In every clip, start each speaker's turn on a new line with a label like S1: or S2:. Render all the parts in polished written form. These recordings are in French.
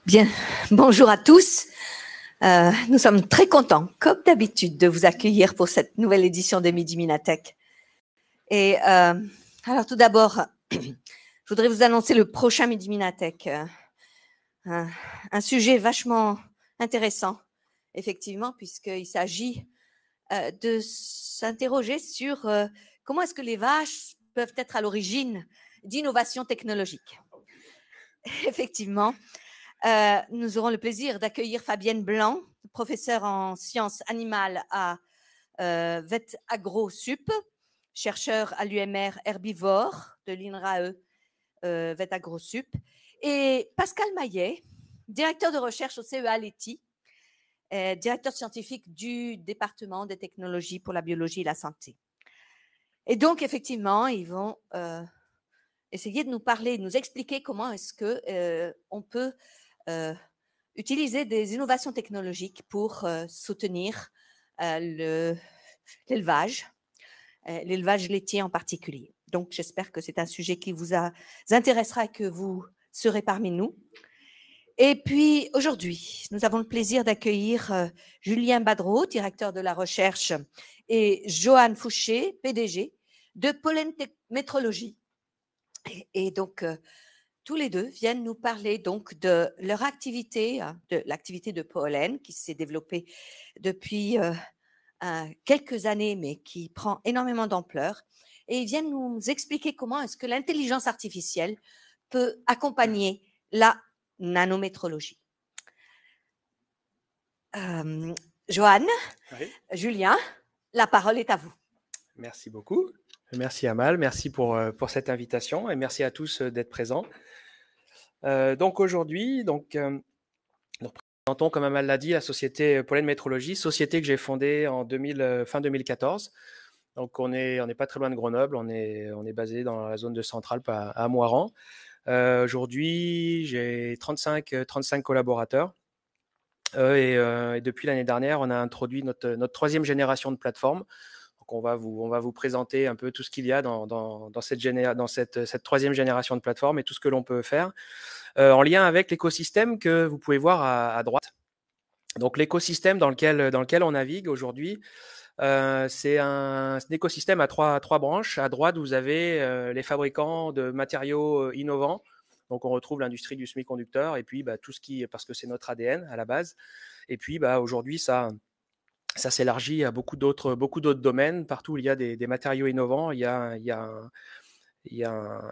S1: Bien, bonjour à tous. Nous sommes très contents, comme d'habitude, de vous accueillir pour cette nouvelle édition de Midi Minatech. Et alors tout d'abord, je voudrais vous annoncer le prochain Midi Minatech. Un sujet vachement intéressant, effectivement, puisqu'il s'agit de s'interroger sur comment est-ce que les vaches peuvent être à l'origine d'innovations technologiques. Effectivement, nous aurons le plaisir d'accueillir Fabienne Blanc, professeure en sciences animales à Vet Agro Sup, chercheur à l'UMR herbivore de l'INRAE Vet Agro Sup, et Pascal Maillet, directeur de recherche au CEA Leti, directeur scientifique du département des technologies pour la biologie et la santé. Et donc, effectivement, ils vont essayer de nous parler, de nous expliquer comment est-ce que on peut utiliser des innovations technologiques pour soutenir l'élevage laitier en particulier. Donc, j'espère que c'est un sujet qui vous intéressera et que vous serez parmi nous. Et puis, aujourd'hui, nous avons le plaisir d'accueillir Julien Badreau, directeur de la recherche, et Joanne Fouché, PDG, de Pollen Métrologie. Et donc, tous les deux viennent nous parler donc de leur activité, de l'activité de Pollen qui s'est développée depuis quelques années, mais qui prend énormément d'ampleur. Et ils viennent nous expliquer comment est-ce que l'intelligence artificielle peut accompagner la nanométrologie. Joanne, oui. Julien, la parole est à vous.
S2: Merci beaucoup. Merci Amal, merci pour cette invitation et merci à tous d'être présents. Donc aujourd'hui, nous présentons, comme Amal l'a dit, la société Pollen Métrologie, société que j'ai fondée en fin 2014. Donc on n'est pas très loin de Grenoble, on est basé dans la zone de Centralpe à Moirans. Aujourd'hui, j'ai 35 collaborateurs. Et depuis l'année dernière, on a introduit notre troisième génération de plateforme. Donc on va vous présenter un peu tout ce qu'il y a dans cette troisième génération de plateforme et tout ce que l'on peut faire en lien avec l'écosystème que vous pouvez voir à droite. Donc l'écosystème dans lequel on navigue aujourd'hui, c'est un écosystème à trois branches. À droite, vous avez les fabricants de matériaux innovants. Donc on retrouve l'industrie du semi-conducteur et puis tout ce qui, parce que c'est notre ADN à la base. Et puis aujourd'hui, ça s'élargit à beaucoup d'autres domaines. Partout où il y a des matériaux innovants, il y a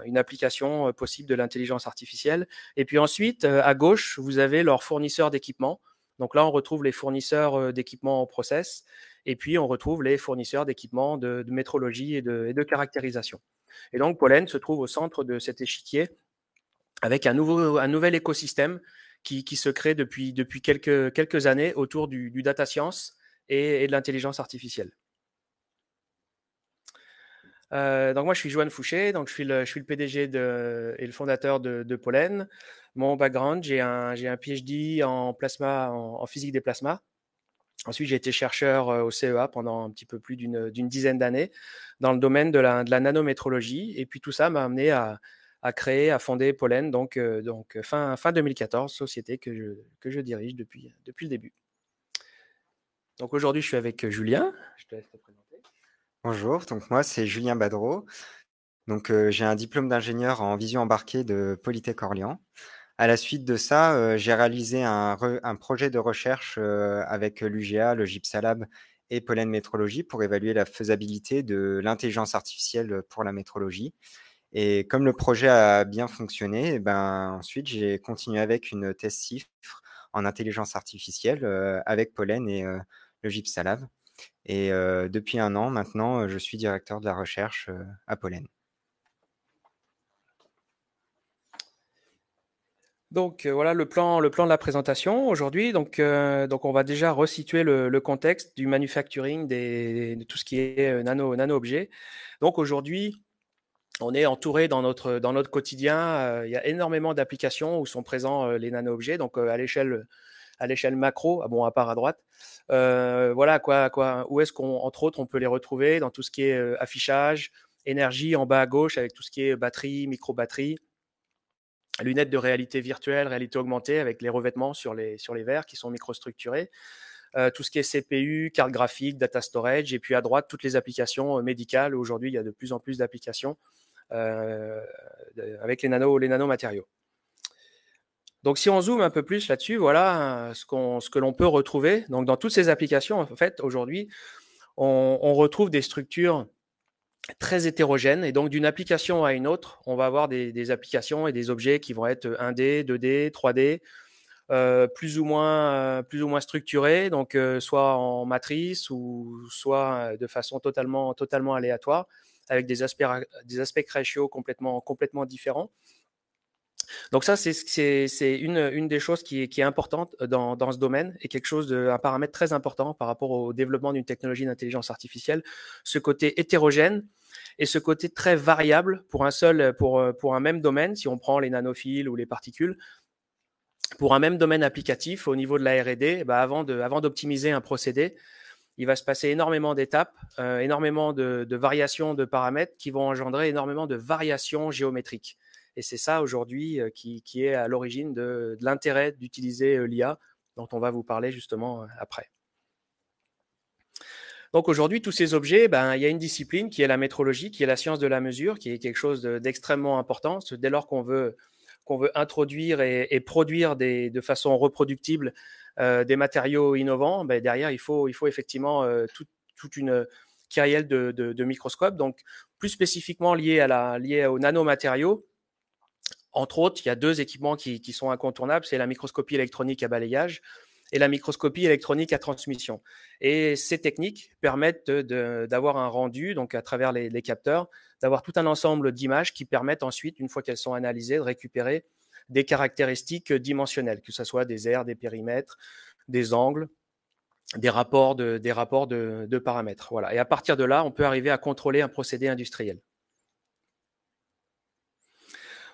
S2: une application possible de l'intelligence artificielle. Et puis ensuite, à gauche, vous avez leurs fournisseurs d'équipements. Donc là, on retrouve les fournisseurs d'équipements en process. Et puis, on retrouve les fournisseurs d'équipements de métrologie et de caractérisation. Et donc, Pollen se trouve au centre de cet échiquier avec un nouvel écosystème qui se crée depuis quelques années autour du data science et de l'intelligence artificielle. Donc moi, je suis Joanne Fouché, donc je suis le PDG et le fondateur de Pollen. Mon background, j'ai un PhD en plasma, en physique des plasmas. Ensuite, j'ai été chercheur au CEA pendant un petit peu plus d'une dizaine d'années dans le domaine de la nanométrologie. Et puis tout ça m'a amené à fonder Pollen, donc fin 2014, société que je dirige depuis le début. Donc aujourd'hui, je suis avec Julien. Je te laisse te présenter.
S3: Bonjour, donc moi c'est Julien Badreau. Donc j'ai un diplôme d'ingénieur en vision embarquée de Polytech Orléans. À la suite de ça, j'ai réalisé un projet de recherche avec l'UGA, le GIPSALAB et Pollen Métrologie pour évaluer la faisabilité de l'intelligence artificielle pour la métrologie. Et comme le projet a bien fonctionné, ensuite j'ai continué avec une thèse CIFRE en intelligence artificielle avec Pollen et le GIPSALAB. Et depuis 1 an maintenant, je suis directeur de la recherche à Pollen.
S2: Donc voilà le plan de la présentation aujourd'hui. Donc on va déjà resituer le contexte du manufacturing de tout ce qui est nano-objets. Donc aujourd'hui, on est entouré dans notre quotidien. Il y a énormément d'applications où sont présents les nano-objets. Donc à l'échelle macro, à part à droite. Voilà où est-ce qu'on, entre autres, on peut les retrouver dans tout ce qui est affichage, énergie en bas à gauche avec tout ce qui est batterie, micro-batterie, lunettes de réalité virtuelle, réalité augmentée avec les revêtements sur les verres qui sont microstructurés, tout ce qui est CPU, carte graphique, data storage, et puis à droite, toutes les applications médicales. Aujourd'hui, il y a de plus en plus d'applications avec les nanomatériaux. Donc, si on zoome un peu plus là-dessus, voilà ce que l'on peut retrouver. Donc, dans toutes ces applications, en fait, aujourd'hui, on retrouve des structures très hétérogènes. Et donc, d'une application à une autre, on va avoir des applications et des objets qui vont être 1D, 2D, 3D, plus ou moins structurés, donc soit en matrice ou soit de façon totalement aléatoire, avec des aspect ratio complètement différents. Donc ça, c'est une des choses qui est importante dans ce domaine et un paramètre très important par rapport au développement d'une technologie d'intelligence artificielle, ce côté hétérogène et ce côté très variable pour un même domaine. Si on prend les nanophiles ou les particules, pour un même domaine applicatif au niveau de la R&D, avant d'optimiser un procédé, il va se passer énormément d'étapes, énormément de variations de paramètres qui vont engendrer énormément de variations géométriques. Et c'est ça aujourd'hui qui est à l'origine de l'intérêt d'utiliser l'IA, dont on va vous parler justement après. Donc aujourd'hui, tous ces objets, il y a une discipline qui est la métrologie, qui est la science de la mesure, qui est quelque chose d'extrêmement important. Dès lors qu'on veut introduire et produire de façon reproductible des matériaux innovants, derrière, il faut effectivement toute une kyrielle de microscopes. Donc, plus spécifiquement liés aux nanomatériaux, entre autres, il y a deux équipements qui sont incontournables, c'est la microscopie électronique à balayage et la microscopie électronique à transmission. Et ces techniques permettent d'avoir un rendu, donc à travers les capteurs, d'avoir tout un ensemble d'images qui permettent ensuite, une fois qu'elles sont analysées, de récupérer des caractéristiques dimensionnelles, que ce soit des aires, des périmètres, des angles, des rapports de paramètres. Voilà. Et à partir de là, on peut arriver à contrôler un procédé industriel.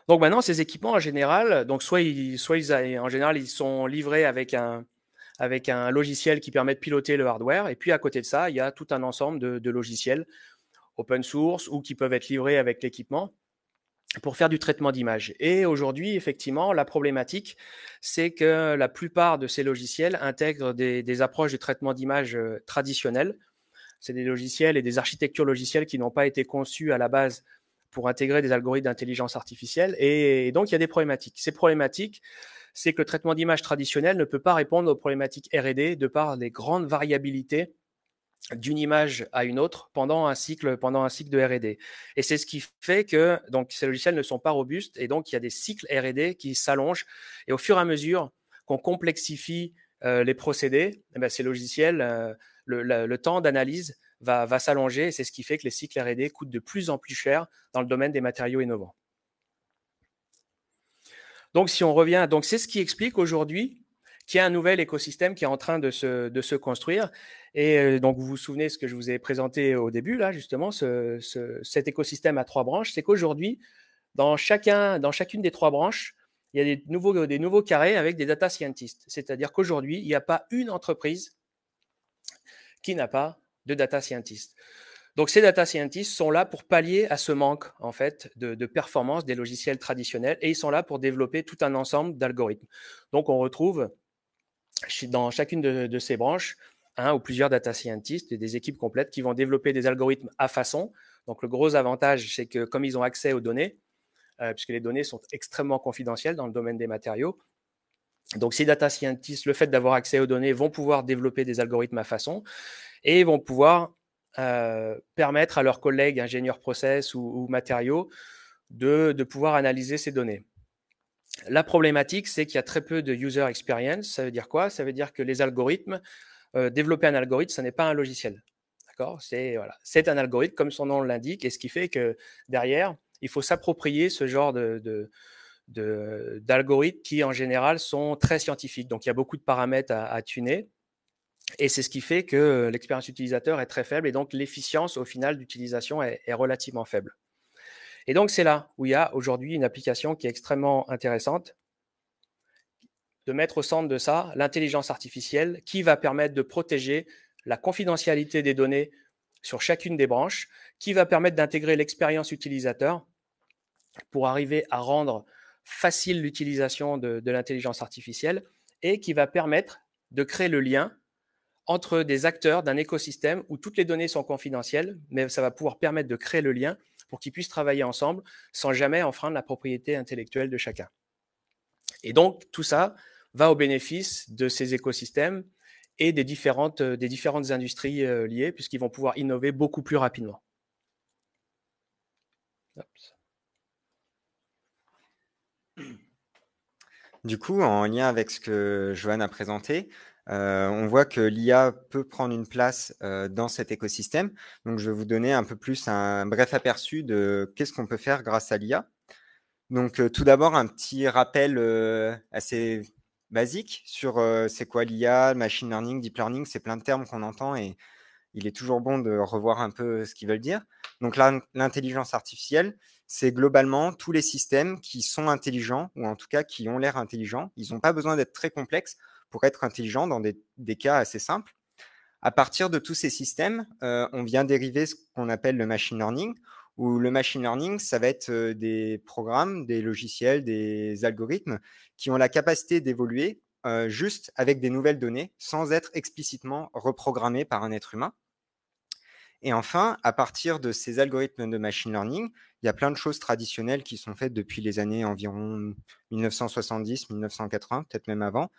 S2: Donc maintenant, ces équipements en général, donc ils sont livrés avec un logiciel qui permet de piloter le hardware. Et puis à côté de ça, il y a tout un ensemble de logiciels open source ou qui peuvent être livrés avec l'équipement pour faire du traitement d'image. Et aujourd'hui, effectivement, la problématique, c'est que la plupart de ces logiciels intègrent des approches de traitement d'image traditionnelles. C'est des logiciels et des architectures logicielles qui n'ont pas été conçues à la base pour intégrer des algorithmes d'intelligence artificielle. Et donc, il y a des problématiques. Ces problématiques, c'est que le traitement d'image traditionnel ne peut pas répondre aux problématiques R&D de par les grandes variabilités d'une image à une autre pendant un cycle de R&D. Et c'est ce qui fait que donc, ces logiciels ne sont pas robustes et donc il y a des cycles R&D qui s'allongent. Et au fur et à mesure qu'on complexifie les procédés, ces logiciels, le temps d'analyse va s'allonger et c'est ce qui fait que les cycles R&D coûtent de plus en plus cher dans le domaine des matériaux innovants. Donc, si on revient, donc c'est ce qui explique aujourd'hui qu'il y a un nouvel écosystème qui est en train de se construire. Et donc, vous vous souvenez ce que je vous ai présenté au début, là, justement, cet écosystème à 3 branches, c'est qu'aujourd'hui, dans chacune des 3 branches, il y a des nouveaux carrés avec des data scientists. C'est-à-dire qu'aujourd'hui, il n'y a pas une entreprise qui n'a pas de data scientist. Donc, ces data scientists sont là pour pallier à ce manque, en fait, de performance des logiciels traditionnels et ils sont là pour développer tout un ensemble d'algorithmes. Donc, on retrouve dans chacune de ces branches un ou plusieurs data scientists et des équipes complètes qui vont développer des algorithmes à façon. Donc, le gros avantage, c'est que comme ils ont accès aux données, puisque les données sont extrêmement confidentielles dans le domaine des matériaux, donc ces data scientists, le fait d'avoir accès aux données, vont pouvoir développer des algorithmes à façon et vont pouvoir permettre à leurs collègues ingénieurs process ou matériaux de pouvoir analyser ces données. La problématique, c'est qu'il y a très peu de user experience. Ça veut dire quoi? Ça veut dire que les algorithmes, développer un algorithme, ce n'est pas un logiciel. D'accord? C'est un algorithme, comme son nom l'indique, et ce qui fait que derrière, il faut s'approprier ce genre d'algorithmes qui, en général, sont très scientifiques. Donc, il y a beaucoup de paramètres à tuner. Et c'est ce qui fait que l'expérience utilisateur est très faible et donc l'efficience au final d'utilisation est relativement faible. Et donc c'est là où il y a aujourd'hui une application qui est extrêmement intéressante de mettre au centre de ça l'intelligence artificielle qui va permettre de protéger la confidentialité des données sur chacune des branches, qui va permettre d'intégrer l'expérience utilisateur pour arriver à rendre facile l'utilisation de l'intelligence artificielle et qui va permettre de créer le lien entre des acteurs d'un écosystème où toutes les données sont confidentielles, mais ça va pouvoir permettre de créer le lien pour qu'ils puissent travailler ensemble sans jamais enfreindre la propriété intellectuelle de chacun. Et donc, tout ça va au bénéfice de ces écosystèmes et des différentes industries liées, puisqu'ils vont pouvoir innover beaucoup plus rapidement. Oups.
S3: Du coup, en lien avec ce que Johan a présenté, on voit que l'IA peut prendre une place dans cet écosystème. Donc, je vais vous donner un peu plus un bref aperçu de qu'est-ce qu'on peut faire grâce à l'IA. Donc, tout d'abord, un petit rappel assez basique sur c'est quoi l'IA, machine learning, deep learning, c'est plein de termes qu'on entend et il est toujours bon de revoir un peu ce qu'ils veulent dire. Donc là, l'intelligence artificielle, c'est globalement tous les systèmes qui sont intelligents, ou en tout cas qui ont l'air intelligents. Ils n'ont pas besoin d'être très complexes pour être intelligents dans des cas assez simples. À partir de tous ces systèmes, on vient dériver ce qu'on appelle le machine learning, où le machine learning, ça va être des programmes, des logiciels, des algorithmes qui ont la capacité d'évoluer juste avec des nouvelles données, sans être explicitement reprogrammés par un être humain. Et enfin, à partir de ces algorithmes de machine learning, il y a plein de choses traditionnelles qui sont faites depuis les années environ 1970, 1980, peut-être même avant.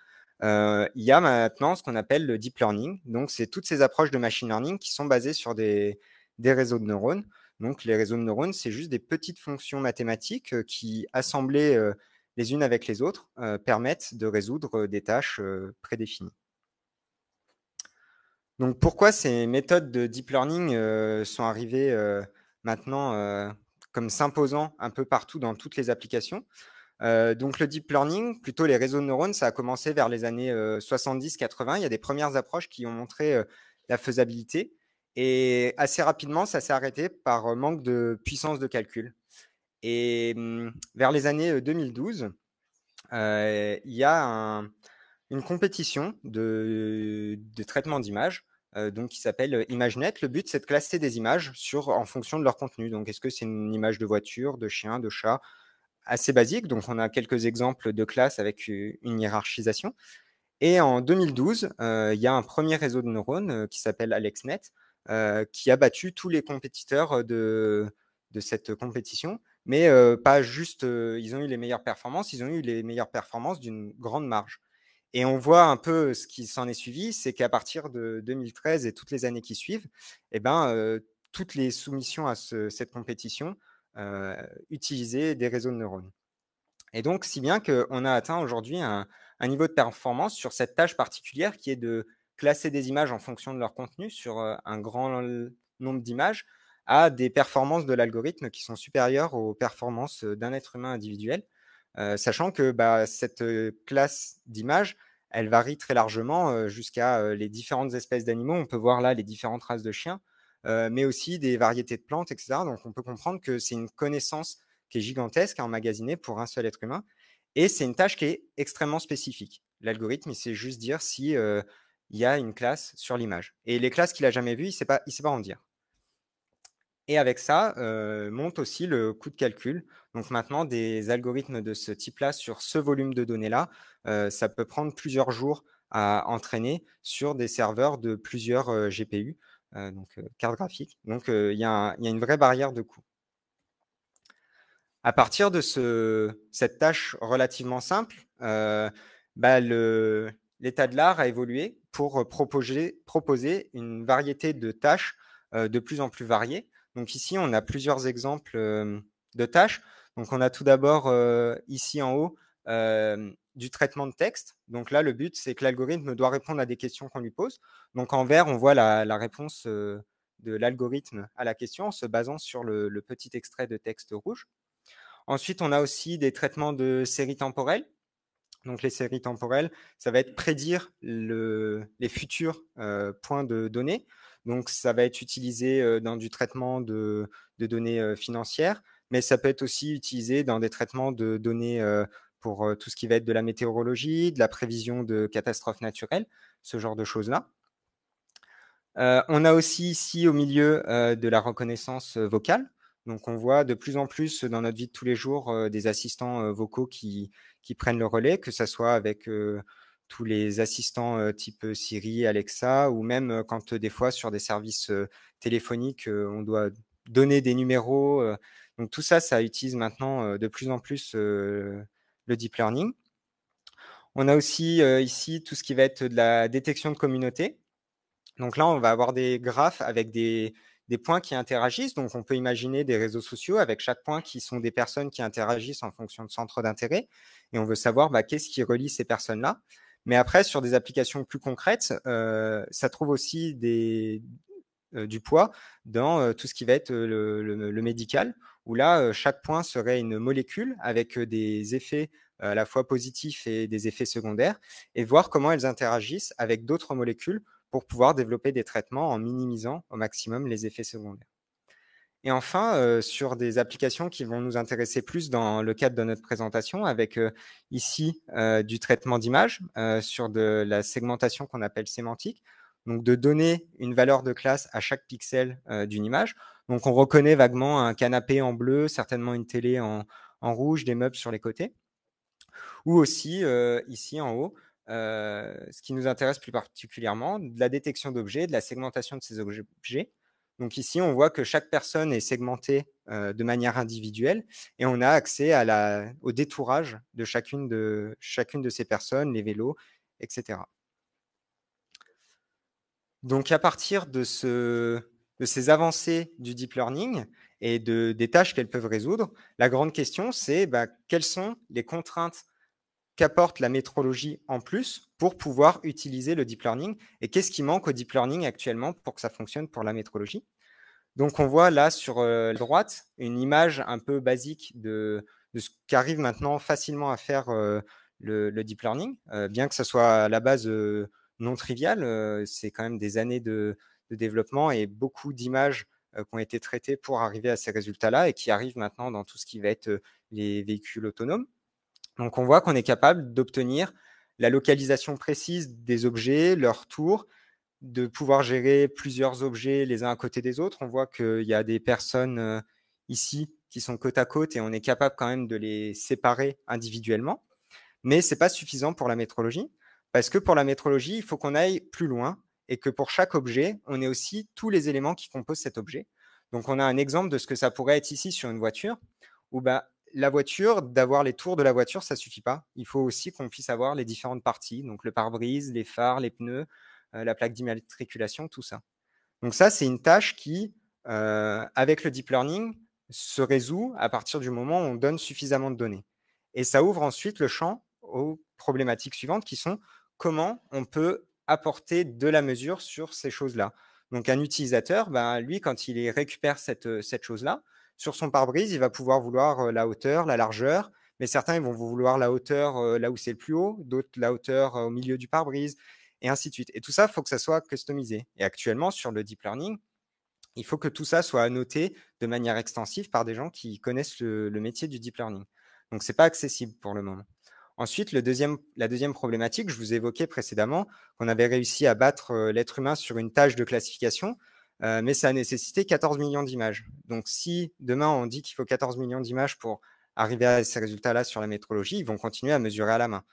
S3: Il y a maintenant ce qu'on appelle le deep learning. Donc, c'est toutes ces approches de machine learning qui sont basées sur des réseaux de neurones. Donc, les réseaux de neurones, c'est juste des petites fonctions mathématiques qui, assemblées les unes avec les autres, permettent de résoudre des tâches prédéfinies. Donc, pourquoi ces méthodes de deep learning sont arrivées maintenant comme s'imposant un peu partout dans toutes les applications? Donc, le deep learning, plutôt les réseaux de neurones, ça a commencé vers les années 70-80. Il y a des premières approches qui ont montré la faisabilité. Et assez rapidement, ça s'est arrêté par manque de puissance de calcul. Et vers les années 2012, il y a une compétition de traitement d'images donc qui s'appelle ImageNet. Le but, c'est de classer des images en fonction de leur contenu. Donc, est-ce que c'est une image de voiture, de chien, de chat? Assez basique. Donc, on a quelques exemples de classes avec une hiérarchisation. Et en 2012, il y a un premier réseau de neurones qui s'appelle AlexNet qui a battu tous les compétiteurs de cette compétition. Mais pas juste, ils ont eu les meilleures performances, ils ont eu les meilleures performances d'une grande marge. Et on voit un peu ce qui s'en est suivi, c'est qu'à partir de 2013 et toutes les années qui suivent, eh ben, toutes les soumissions à cette compétition utilisaient des réseaux de neurones. Et donc, si bien qu'on a atteint aujourd'hui un niveau de performance sur cette tâche particulière qui est de classer des images en fonction de leur contenu sur un grand nombre d'images à des performances de l'algorithme qui sont supérieures aux performances d'un être humain individuel, sachant que cette classe d'images, elle varie très largement jusqu'à les différentes espèces d'animaux. On peut voir là les différentes races de chiens, mais aussi des variétés de plantes, etc. Donc, on peut comprendre que c'est une connaissance qui est gigantesque à emmagasiner pour un seul être humain. Et c'est une tâche qui est extrêmement spécifique. L'algorithme, il sait juste dire si il y a une classe sur l'image. Et les classes qu'il n'a jamais vues, il ne sait pas en dire. Et avec ça, monte aussi le coût de calcul. Donc maintenant, des algorithmes de ce type-là, sur ce volume de données-là, ça peut prendre plusieurs jours à entraîner sur des serveurs de plusieurs GPU, donc cartes graphiques. Donc il y a une vraie barrière de coût. À partir de cette tâche relativement simple, l'état de l'art a évolué pour proposer une variété de tâches de plus en plus variées. Donc ici, on a plusieurs exemples de tâches. Donc on a tout d'abord ici en haut du traitement de texte. Donc là, le but, c'est que l'algorithme doit répondre à des questions qu'on lui pose. Donc en vert, on voit la réponse de l'algorithme à la question en se basant sur le petit extrait de texte rouge. Ensuite, on a aussi des traitements de séries temporelles. Donc, les séries temporelles, ça va être prédire les futurs points de données. Donc, ça va être utilisé dans du traitement de données financières, mais ça peut être aussi utilisé dans des traitements de données pour tout ce qui va être de la météorologie, de la prévision de catastrophes naturelles, ce genre de choses-là. On a aussi ici au milieu de la reconnaissance vocale. Donc, on voit de plus en plus dans notre vie de tous les jours des assistants vocaux qui prennent le relais, que ce soit avec tous les assistants type Siri, Alexa, ou même quand des fois sur des services téléphoniques, on doit donner des numéros. Donc, tout ça, ça utilise maintenant de plus en plus le deep learning. On a aussi ici tout ce qui va être de la détection de communauté. Donc là, on va avoir des graphes avec des points qui interagissent. Donc, on peut imaginer des réseaux sociaux avec chaque point qui sont des personnes qui interagissent en fonction de centres d'intérêt. Et on veut savoir qu'est-ce qui relie ces personnes-là. Mais après, sur des applications plus concrètes, ça trouve aussi du poids dans tout ce qui va être le médical, où là, chaque point serait une molécule avec des effets à la fois positifs et des effets secondaires, et voir comment elles interagissent avec d'autres molécules pour pouvoir développer des traitements en minimisant au maximum les effets secondaires. Et enfin, sur des applications qui vont nous intéresser plus dans le cadre de notre présentation, avec ici du traitement d'image sur de la segmentation qu'on appelle sémantique, donc de donner une valeur de classe à chaque pixel d'une image. Donc on reconnaît vaguement un canapé en bleu, certainement une télé en rouge, des meubles sur les côtés. Ou aussi, ici en haut, ce qui nous intéresse plus particulièrement, de la détection d'objets, de la segmentation de ces objets. Donc ici, on voit que chaque personne est segmentée de manière individuelle et on a accès au détourage de chacune de ces personnes, les vélos, etc. Donc à partir de ces avancées du deep learning et des tâches qu'elles peuvent résoudre, la grande question, c'est quelles sont les contraintes qu'apporte la métrologie en plus pour pouvoir utiliser le deep learning et qu'est-ce qui manque au deep learning actuellement pour que ça fonctionne pour la métrologie. Donc, on voit là sur la droite une image un peu basique de ce qu'arrive maintenant facilement à faire le deep learning, bien que ce soit à la base non trivial, c'est quand même des années de développement et beaucoup d'images qui ont été traitées pour arriver à ces résultats-là et qui arrivent maintenant dans tout ce qui va être les véhicules autonomes. Donc, on voit qu'on est capable d'obtenir la localisation précise des objets, leur tour, de pouvoir gérer plusieurs objets les uns à côté des autres. On voit qu'il y a des personnes ici qui sont côte à côte et on est capable quand même de les séparer individuellement. Mais ce n'est pas suffisant pour la métrologie parce que pour la métrologie, il faut qu'on aille plus loin et que pour chaque objet, on ait aussi tous les éléments qui composent cet objet. Donc, on a un exemple de ce que ça pourrait être ici sur une voiture où la voiture, d'avoir les tours de la voiture, ça ne suffit pas. Il faut aussi qu'on puisse avoir les différentes parties, donc le pare-brise, les phares, les pneus, la plaque d'immatriculation, tout ça. Donc ça, c'est une tâche qui, avec le deep learning, se résout à partir du moment où on donne suffisamment de données. Et ça ouvre ensuite le champ aux problématiques suivantes qui sont comment on peut apporter de la mesure sur ces choses-là. Donc un utilisateur, lui, quand il récupère cette chose-là, sur son pare-brise, il va pouvoir vouloir la hauteur, la largeur, mais certains ils vont vouloir la hauteur là où c'est le plus haut, d'autres la hauteur au milieu du pare-brise, et ainsi de suite. Et tout ça, il faut que ça soit customisé. Et actuellement, sur le deep learning, il faut que tout ça soit annoté de manière extensive par des gens qui connaissent le métier du deep learning. Donc, ce n'est pas accessible pour le moment. Ensuite, la deuxième problématique, je vous évoquais précédemment qu'on avait réussi à battre l'être humain sur une tâche de classification, mais ça a nécessité 14 millions d'images. Donc, si demain on dit qu'il faut 14 millions d'images pour arriver à ces résultats-là sur la métrologie, ils vont continuer à mesurer à la main.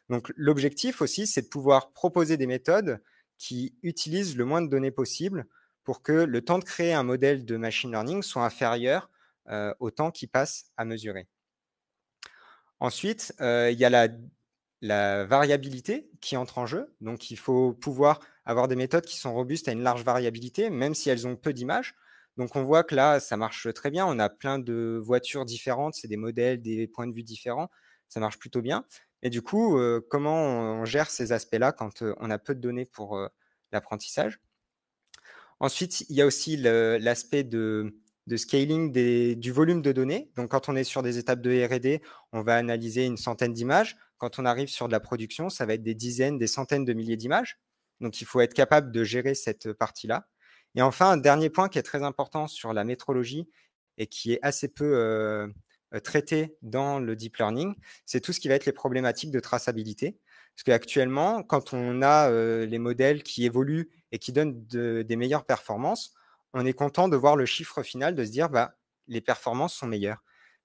S3: Donc, l'objectif aussi, c'est de pouvoir proposer des méthodes qui utilisent le moins de données possible pour que le temps de créer un modèle de machine learning soit inférieur au temps qui passe à mesurer. Ensuite, il y a la variabilité qui entre en jeu. Donc, il faut pouvoir avoir des méthodes qui sont robustes à une large variabilité, même si elles ont peu d'images. Donc, on voit que là, ça marche très bien. On a plein de voitures différentes, c'est des modèles, des points de vue différents. Ça marche plutôt bien. Et du coup, comment on gère ces aspects-là quand on a peu de données pour l'apprentissage? Ensuite, il y a aussi l'aspect de scaling du volume de données. Donc, quand on est sur des étapes de R&D, on va analyser une centaine d'images. Quand on arrive sur de la production, ça va être des dizaines, des centaines de milliers d'images. Donc, il faut être capable de gérer cette partie-là. Et enfin, un dernier point qui est très important sur la métrologie et qui est assez peu traité dans le deep learning, c'est tout ce qui va être les problématiques de traçabilité. Parce qu'actuellement, quand on a les modèles qui évoluent et qui donnent des meilleures performances, on est content de voir le chiffre final, de se dire bah, les performances sont meilleures.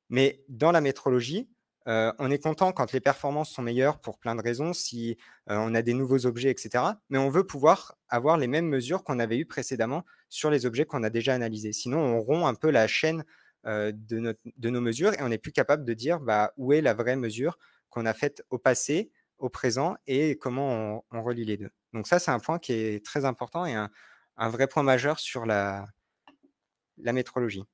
S3: Mais dans la métrologie, on est content quand les performances sont meilleures pour plein de raisons, si on a des nouveaux objets, etc. Mais on veut pouvoir avoir les mêmes mesures qu'on avait eues précédemment sur les objets qu'on a déjà analysés. Sinon, on rompt un peu la chaîne de nos mesures et on n'est plus capable de dire bah, où est la vraie mesure qu'on a faite au passé, au présent et comment on relie les deux. Donc ça, c'est un point qui est très important et un vrai point majeur sur la métrologie.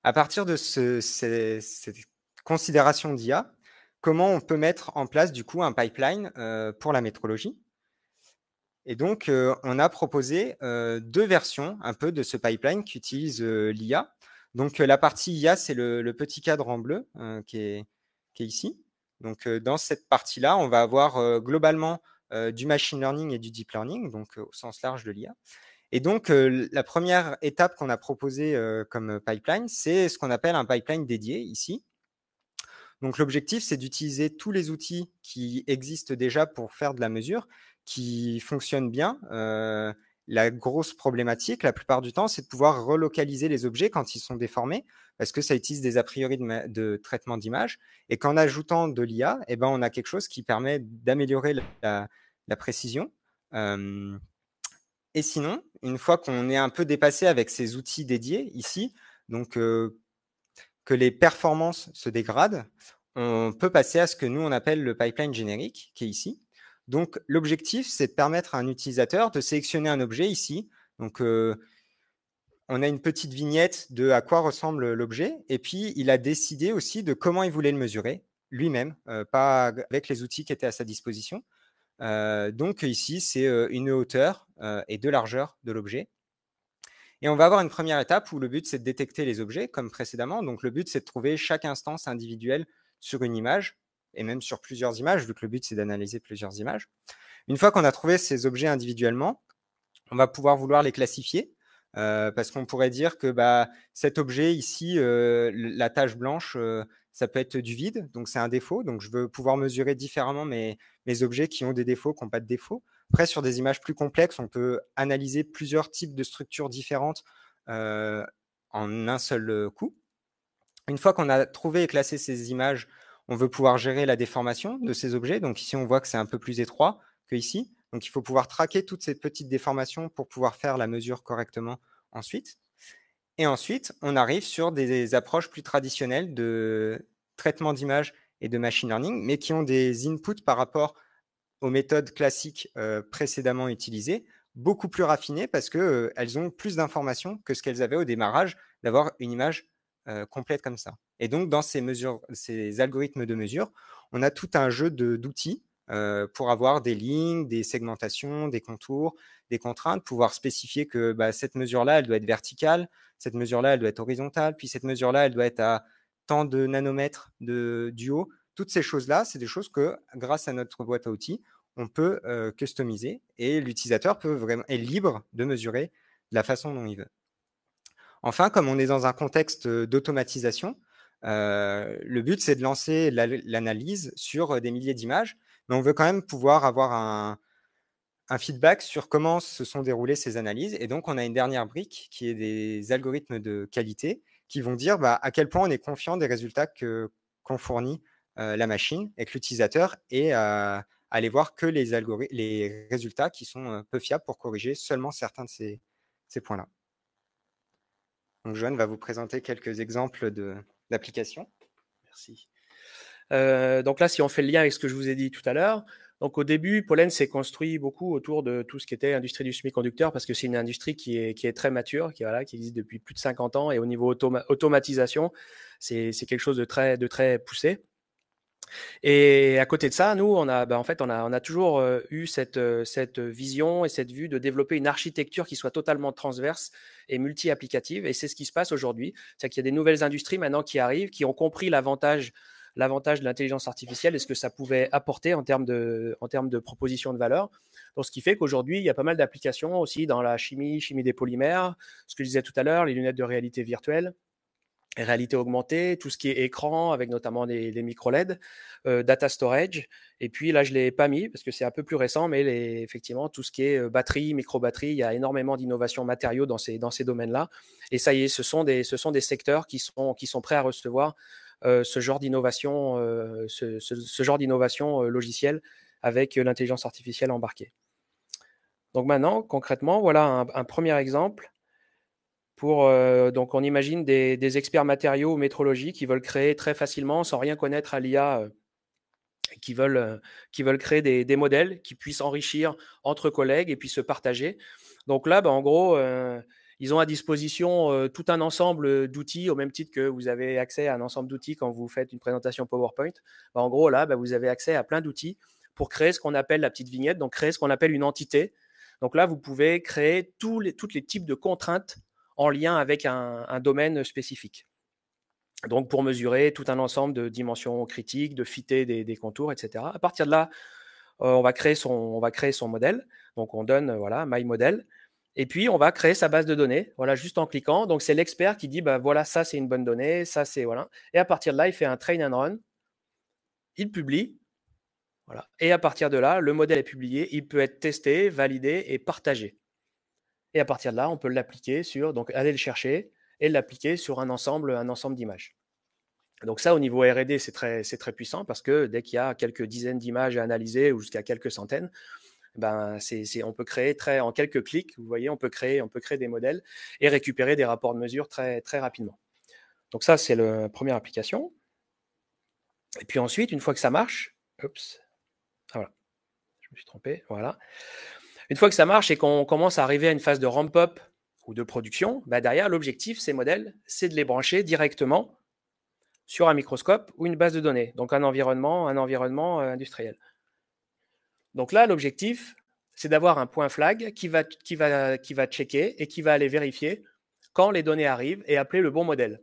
S3: À partir de cette considération d'IA, comment on peut mettre en place du coup un pipeline pour la métrologie? Et donc, on a proposé 2 versions un peu de ce pipeline qui utilise l'IA. Donc, la partie IA, c'est le petit cadre en bleu qui est ici. Donc, dans cette partie-là, on va avoir globalement du machine learning et du deep learning, donc au sens large de l'IA. Et donc, la première étape qu'on a proposée comme pipeline, c'est ce qu'on appelle un pipeline dédié ici. Donc, l'objectif, c'est d'utiliser tous les outils qui existent déjà pour faire de la mesure, qui fonctionnent bien. La grosse problématique, la plupart du temps, c'est de pouvoir relocaliser les objets quand ils sont déformés, parce que ça utilise des a priori de traitement d'image. Et qu'en ajoutant de l'IA, eh ben, on a quelque chose qui permet d'améliorer la précision. Et sinon, une fois qu'on est un peu dépassé avec ces outils dédiés ici, donc que les performances se dégradent, on peut passer à ce que nous, on appelle le pipeline générique, qui est ici. Donc, l'objectif, c'est de permettre à un utilisateur de sélectionner un objet ici. Donc, on a une petite vignette de à quoi ressemble l'objet, et puis il a décidé aussi de comment il voulait le mesurer lui-même, pas avec les outils qui étaient à sa disposition. Donc ici, c'est une hauteur et de largeur de l'objet. Et on va avoir une première étape où le but, c'est de détecter les objets, comme précédemment. Donc le but, c'est de trouver chaque instance individuelle sur une image, et même sur plusieurs images, vu que le but, c'est d'analyser plusieurs images. Une fois qu'on a trouvé ces objets individuellement, on va pouvoir vouloir les classifier, parce qu'on pourrait dire que bah, cet objet ici, la tache blanche, ça peut être du vide, donc c'est un défaut. Donc je veux pouvoir mesurer différemment mes objets qui ont des défauts, qui n'ont pas de défauts. Après, sur des images plus complexes, on peut analyser plusieurs types de structures différentes en un seul coup. Une fois qu'on a trouvé et classé ces images, on veut pouvoir gérer la déformation de ces objets. Donc ici, on voit que c'est un peu plus étroit que ici. Donc il faut pouvoir traquer toutes ces petites déformations pour pouvoir faire la mesure correctement ensuite. Et ensuite, on arrive sur des approches plus traditionnelles de traitement d'image et de machine learning, mais qui ont des inputs par rapport aux méthodes classiques précédemment utilisées, beaucoup plus raffinées parce qu'elles ont plus d'informations que ce qu'elles avaient au démarrage d'avoir une image complète comme ça. Et donc, dans ces algorithmes de mesure, on a tout un jeu d'outils pour avoir des lignes, des segmentations, des contours, des contraintes, pouvoir spécifier que bah, cette mesure-là, elle doit être verticale, cette mesure-là, elle doit être horizontale, puis cette mesure-là, elle doit être à tant de nanomètres du haut. Toutes ces choses-là, c'est des choses que, grâce à notre boîte à outils, on peut customiser et l'utilisateur est libre de mesurer de la façon dont il veut. Enfin, comme on est dans un contexte d'automatisation, le but, c'est de lancer l'analyse sur des milliers d'images, mais on veut quand même pouvoir avoir un feedback sur comment se sont déroulées ces analyses. Et donc, on a une dernière brique qui est des algorithmes de qualité qui vont dire bah, à quel point on est confiant des résultats qu'on fournit la machine et que l'utilisateur est à aller voir que les résultats qui sont peu fiables pour corriger seulement certains de ces points-là. Donc, Joanne va vous présenter quelques exemples d'applications.
S2: Merci. Donc là, si on fait le lien avec ce que je vous ai dit tout à l'heure, donc au début, Pollen s'est construit beaucoup autour de tout ce qui était industrie du semi-conducteur parce que c'est une industrie qui est très mature, qui existe depuis plus de 50 ans et au niveau automatisation, c'est quelque chose de très poussé. Et à côté de ça, nous, on a toujours eu cette vision et cette vue de développer une architecture qui soit totalement transverse et multi-applicative. Et c'est ce qui se passe aujourd'hui. C'est qu'il y a des nouvelles industries maintenant qui arrivent, qui ont compris l'avantage de l'intelligence artificielle et ce que ça pouvait apporter en termes de proposition de valeur. Donc, ce qui fait qu'aujourd'hui, il y a pas mal d'applications aussi dans la chimie des polymères, ce que je disais tout à l'heure, les lunettes de réalité virtuelle. réalité augmentée, tout ce qui est écran, avec notamment les micro-LED, data storage. Et puis là, je ne l'ai pas mis parce que c'est un peu plus récent, mais effectivement, tout ce qui est batterie, micro-batterie, il y a énormément d'innovations matériaux dans ces domaines-là. Et ça y est, ce sont des secteurs qui sont prêts à recevoir ce genre d'innovation, ce genre d'innovation logicielle avec l'intelligence artificielle embarquée. Donc maintenant, concrètement, voilà un premier exemple. Donc on imagine des experts matériaux ou métrologie qui veulent créer très facilement, sans rien connaître à l'IA, qui veulent créer des modèles qui puissent enrichir entre collègues et puis se partager. Donc là, en gros, ils ont à disposition tout un ensemble d'outils, au même titre que vous avez accès à un ensemble d'outils quand vous faites une présentation PowerPoint. En gros, là, vous avez accès à plein d'outils pour créer ce qu'on appelle la petite vignette, donc créer ce qu'on appelle une entité. Donc là, vous pouvez créer tous les types de contraintes en lien avec un domaine spécifique. Donc, pour mesurer tout un ensemble de dimensions critiques, de fitter des contours, etc. À partir de là, on va créer son modèle. Donc, on donne, voilà, My Model. Et puis, on va créer sa base de données, voilà, juste en cliquant. Donc, c'est l'expert qui dit, voilà, ça, c'est une bonne donnée, ça, c'est, voilà. Et à partir de là, il fait un train and run. Il publie. Voilà. Et à partir de là, le modèle est publié. Il peut être testé, validé et partagé. Et à partir de là, on peut l'appliquer donc aller le chercher et l'appliquer sur un ensemble d'images. Donc ça, au niveau R&D, c'est très puissant parce que dès qu'il y a quelques dizaines d'images à analyser ou jusqu'à quelques centaines, on peut créer en quelques clics, vous voyez, on peut créer des modèles et récupérer des rapports de mesure très, très rapidement. Donc ça, c'est la première application. Et puis ensuite, une fois que ça marche, voilà, je me suis trompé, voilà. Une fois que ça marche et qu'on commence à arriver à une phase de ramp-up ou de production, derrière, l'objectif, ces modèles, c'est de les brancher directement sur un microscope ou une base de données, donc un environnement industriel. Donc là, l'objectif, c'est d'avoir un point flag qui va checker et qui va aller vérifier quand les données arrivent et appeler le bon modèle.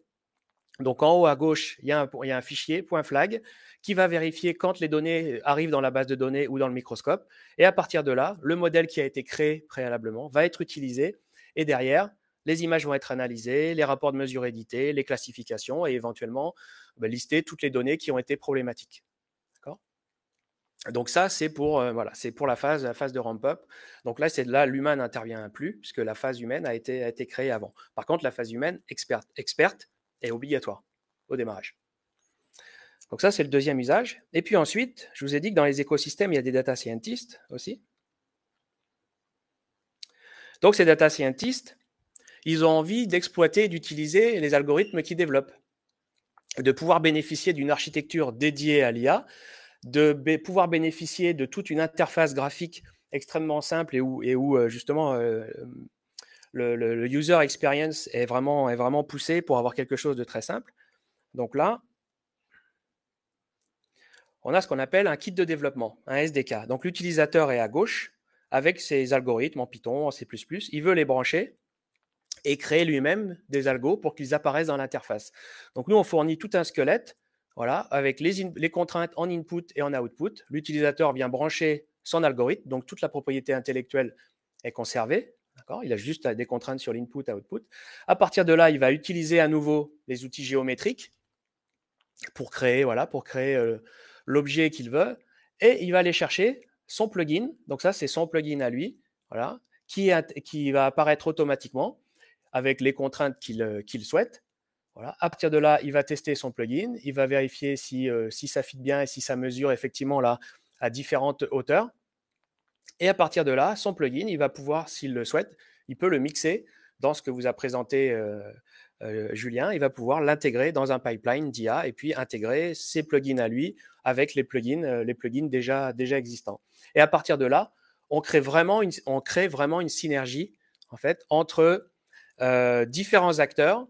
S2: Donc en haut à gauche, il y a un fichier point flag qui va vérifier quand les données arrivent dans la base de données ou dans le microscope. Et à partir de là, le modèle qui a été créé préalablement va être utilisé. Et derrière, les images vont être analysées, les rapports de mesure édités, les classifications et éventuellement lister toutes les données qui ont été problématiques. D'accord ? Donc ça, c'est pour la phase de ramp-up. Donc là, l'humain n'intervient plus puisque la phase humaine a été créée avant. Par contre, la phase humaine experte est obligatoire au démarrage. Donc ça, c'est le deuxième usage. Et puis ensuite, je vous ai dit que dans les écosystèmes, il y a des data scientists aussi. Donc ces data scientists, ils ont envie d'exploiter et d'utiliser les algorithmes qu'ils développent, de pouvoir bénéficier d'une architecture dédiée à l'IA, de pouvoir bénéficier de toute une interface graphique extrêmement simple et où justement le user experience est vraiment poussé pour avoir quelque chose de très simple. Donc là, on a ce qu'on appelle un kit de développement, un SDK. Donc l'utilisateur est à gauche avec ses algorithmes en Python, en C++. Il veut les brancher et créer lui-même des algos pour qu'ils apparaissent dans l'interface. Donc nous, on fournit tout un squelette, voilà, avec les contraintes en input et en output. L'utilisateur vient brancher son algorithme, donc toute la propriété intellectuelle est conservée. Il a juste des contraintes sur l'input, output. À partir de là, il va utiliser à nouveau les outils géométriques pour créer l'objet qu'il veut, et il va aller chercher son plugin. Donc ça, c'est son plugin à lui, voilà, qui va apparaître automatiquement avec les contraintes qu'il souhaite. Voilà. À partir de là, il va tester son plugin, il va vérifier si ça fit bien et si ça mesure effectivement là à différentes hauteurs. Et à partir de là, son plugin, il va pouvoir, s'il le souhaite, il peut le mixer dans ce que vous a présenté Julien. Il va pouvoir l'intégrer dans un pipeline d'IA et puis intégrer ses plugins à lui avec les plugins déjà existants. Et à partir de là, on crée vraiment une synergie en fait entre différents acteurs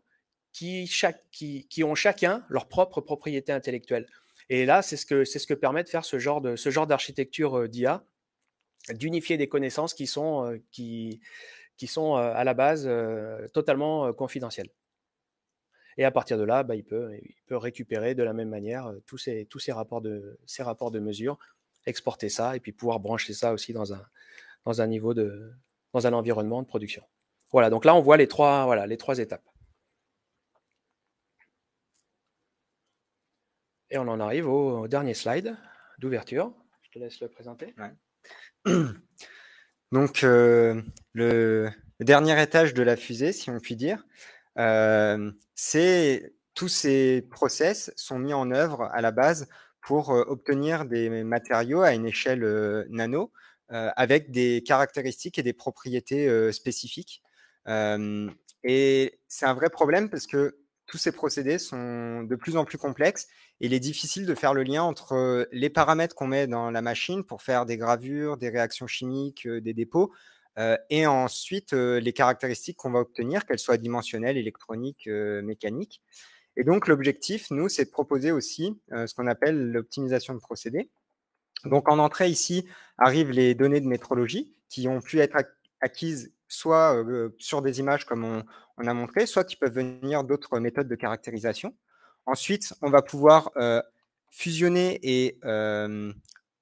S2: qui ont chacun leur propre propriété intellectuelle. Et là, c'est ce que permet de faire ce genre d'architecture d'IA, d'unifier des connaissances qui sont à la base totalement confidentielles. Et à partir de là, il peut récupérer de la même manière tous ces rapports de mesure, exporter ça et puis pouvoir brancher ça aussi dans un environnement de production. Voilà, donc là on voit les trois étapes. Et on en arrive au dernier slide d'ouverture. Je te laisse le présenter.
S3: Ouais. Donc, le dernier étage de la fusée, si on peut dire, c'est tous ces process sont mis en œuvre à la base pour obtenir des matériaux à une échelle nano avec des caractéristiques et des propriétés spécifiques. Et c'est un vrai problème parce que tous ces procédés sont de plus en plus complexes et il est difficile de faire le lien entre les paramètres qu'on met dans la machine pour faire des gravures, des réactions chimiques, des dépôts, et ensuite les caractéristiques qu'on va obtenir, qu'elles soient dimensionnelles, électroniques, mécaniques. Et donc l'objectif, nous, c'est de proposer aussi ce qu'on appelle l'optimisation de procédés. Donc en entrée ici arrivent les données de métrologie qui ont pu être acquises soit sur des images comme on a montré, soit qui peuvent venir d'autres méthodes de caractérisation. Ensuite, on va pouvoir fusionner et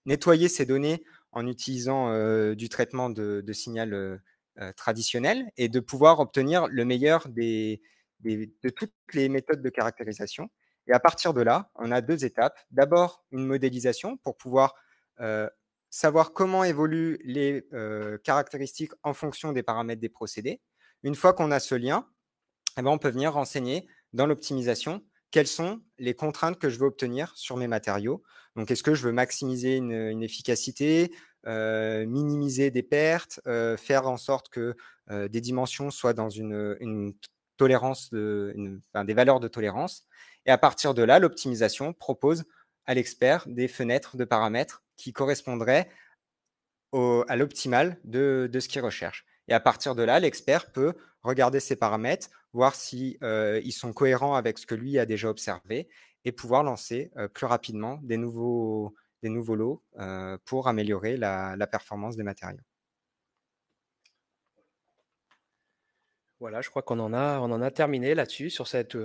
S3: nettoyer ces données en utilisant du traitement de signal traditionnel et de pouvoir obtenir le meilleur de toutes les méthodes de caractérisation. Et à partir de là, on a deux étapes. D'abord, une modélisation pour pouvoir savoir comment évoluent les caractéristiques en fonction des paramètres des procédés. Une fois qu'on a ce lien, eh ben, on peut venir renseigner dans l'optimisation quelles sont les contraintes que je veux obtenir sur mes matériaux. Donc, est-ce que je veux maximiser une efficacité, minimiser des pertes, faire en sorte que des dimensions soient dans une tolérance, des valeurs de tolérance. Et à partir de là, l'optimisation propose à l'expert des fenêtres de paramètres qui correspondraient à l'optimal de ce qu'il recherche. Et à partir de là, l'expert peut regarder ces paramètres, voir si ils sont cohérents avec ce que lui a déjà observé et pouvoir lancer plus rapidement des nouveaux lots pour améliorer la performance des matériaux.
S2: Voilà, je crois qu'on en a terminé là-dessus, sur cette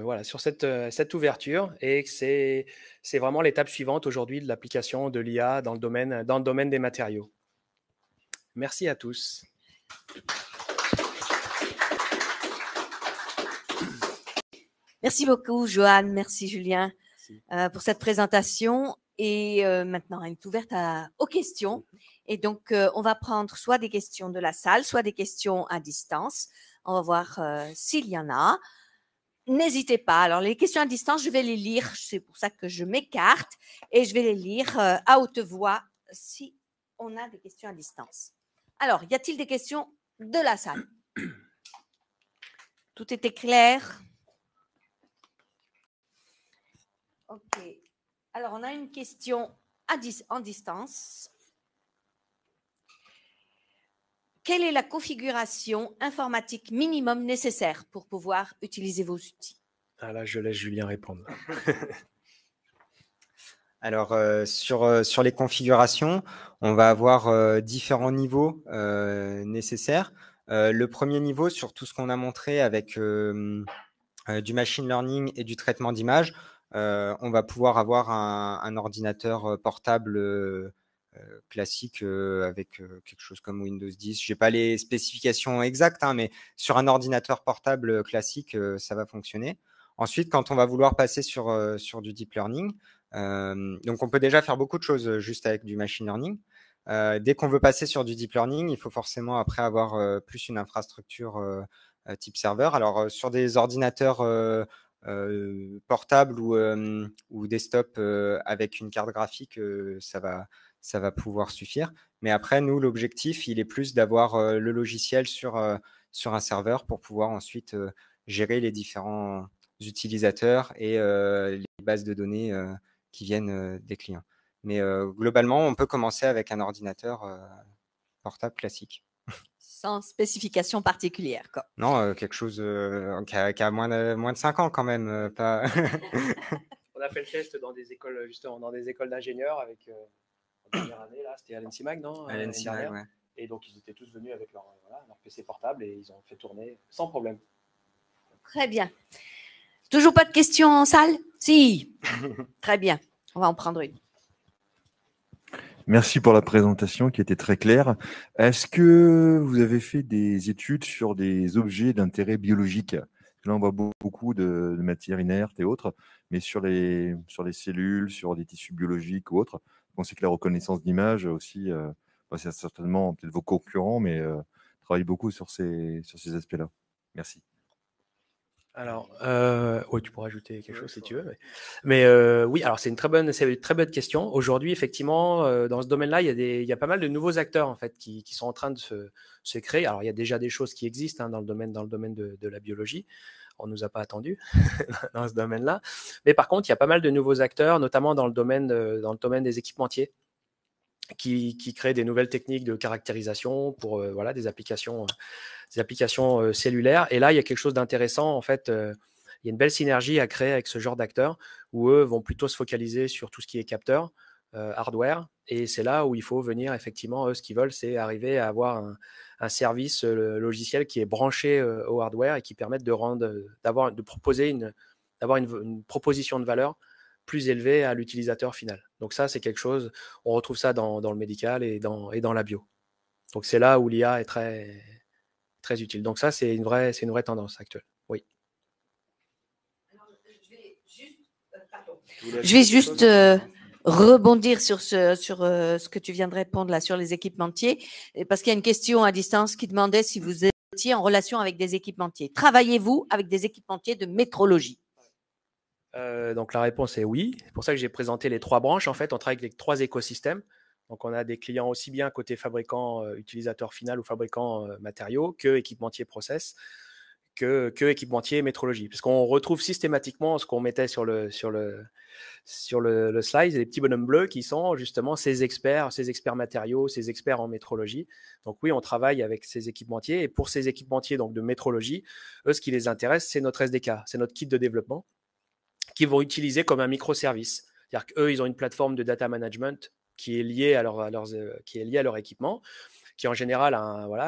S2: ouverture, et que c'est vraiment l'étape suivante aujourd'hui de l'application de l'IA dans le domaine des matériaux. Merci à tous.
S1: Merci beaucoup, Johan. Merci, Julien, pour cette présentation. Et maintenant, elle est ouverte aux questions. Et donc, on va prendre soit des questions de la salle, soit des questions à distance. On va voir s'il y en a. N'hésitez pas. Alors, les questions à distance, je vais les lire. C'est pour ça que je m'écarte et je vais les lire à haute voix si on a des questions à distance. Alors, y a-t-il des questions de la salle? Tout était clair? OK. Alors, on a une question en distance. Quelle est la configuration informatique minimum nécessaire pour pouvoir utiliser vos outils?
S2: Ah là, je laisse Julien répondre.
S3: Alors, sur les configurations, on va avoir différents niveaux nécessaires. Le premier niveau, sur tout ce qu'on a montré avec du machine learning et du traitement d'images, on va pouvoir avoir un ordinateur portable classique avec quelque chose comme Windows 10. Je n'ai pas les spécifications exactes, hein, mais sur un ordinateur portable classique, ça va fonctionner. Ensuite, quand on va vouloir passer sur du deep learning, donc on peut déjà faire beaucoup de choses juste avec du machine learning. Dès qu'on veut passer sur du deep learning, il faut forcément après avoir plus une infrastructure type serveur. Alors sur des ordinateurs portables ou desktop avec une carte graphique, ça va pouvoir suffire. Mais après, nous, l'objectif, il est plus d'avoir le logiciel sur un serveur pour pouvoir ensuite gérer les différents utilisateurs et les bases de données qui viennent des clients. Mais globalement, on peut commencer avec un ordinateur portable classique.
S1: Sans spécification particulière, quoi.
S3: Non, quelque chose qui a moins de 5 ans quand même. Pas...
S2: On a fait le test dans des écoles, justement, dans des écoles d'ingénieurs avec la dernière année, là, c'était à l'ENSIMAG, non?
S3: À l'ENSIMAG, ouais.
S2: Et donc, ils étaient tous venus avec leur PC portable et ils ont fait tourner sans problème.
S1: Très bien. Toujours pas de questions en salle? Si. Très bien. On va en prendre une.
S4: Merci pour la présentation qui était très claire. Est-ce que vous avez fait des études sur des objets d'intérêt biologique? que là, on voit beaucoup de matières inertes et autres, mais sur les cellules, sur des tissus biologiques ou autres, on sait que la reconnaissance d'image aussi, c'est certainement peut-être vos concurrents, mais travaillent beaucoup sur ces aspects-là. Merci.
S2: Alors, oui, tu pourras ajouter quelque chose si tu veux. Mais oui, alors c'est une très bonne question. Aujourd'hui, effectivement, dans ce domaine-là, il y a pas mal de nouveaux acteurs en fait qui sont en train de se créer. Alors, il y a déjà des choses qui existent dans le domaine de la biologie. On nous a pas attendu dans ce domaine-là. Mais par contre, il y a pas mal de nouveaux acteurs, notamment dans le domaine des équipementiers, qui créent des nouvelles techniques de caractérisation pour voilà des applications cellulaires. Et là, il y a quelque chose d'intéressant. En fait, il y a une belle synergie à créer avec ce genre d'acteurs où eux vont plutôt se focaliser sur tout ce qui est capteur, hardware. Et c'est là où il faut venir, effectivement, eux, ce qu'ils veulent, c'est arriver à avoir un service logiciel qui est branché au hardware et qui permette de proposer une proposition de valeur plus élevée à l'utilisateur final. Donc ça, c'est quelque chose, on retrouve ça dans le médical et dans la bio. Donc c'est là où l'IA est très utile. Donc ça, c'est une vraie tendance actuelle. Oui.
S1: Alors, je vais juste rebondir sur ce que tu viens de répondre là sur les équipementiers, parce qu'il y a une question à distance qui demandait si vous étiez en relation avec des équipementiers. Travaillez-vous avec des équipementiers de métrologie?
S2: Donc la réponse est oui. C'est pour ça que j'ai présenté les 3 branches. En fait, on travaille avec les 3 écosystèmes. Donc on a des clients aussi bien côté fabricant, utilisateur final ou fabricant matériaux que équipementier process, que équipementier métrologie. Parce qu'on retrouve systématiquement ce qu'on mettait sur le slide, les petits bonhommes bleus qui sont justement ces experts matériaux, ces experts en métrologie. Donc oui, on travaille avec ces équipementiers. Et pour ces équipementiers donc de métrologie, eux, ce qui les intéresse, c'est notre SDK, c'est notre kit de développement qu'ils vont utiliser comme un microservice. C'est-à-dire qu'eux, ils ont une plateforme de data management qui est liée à leur équipement, qui en général,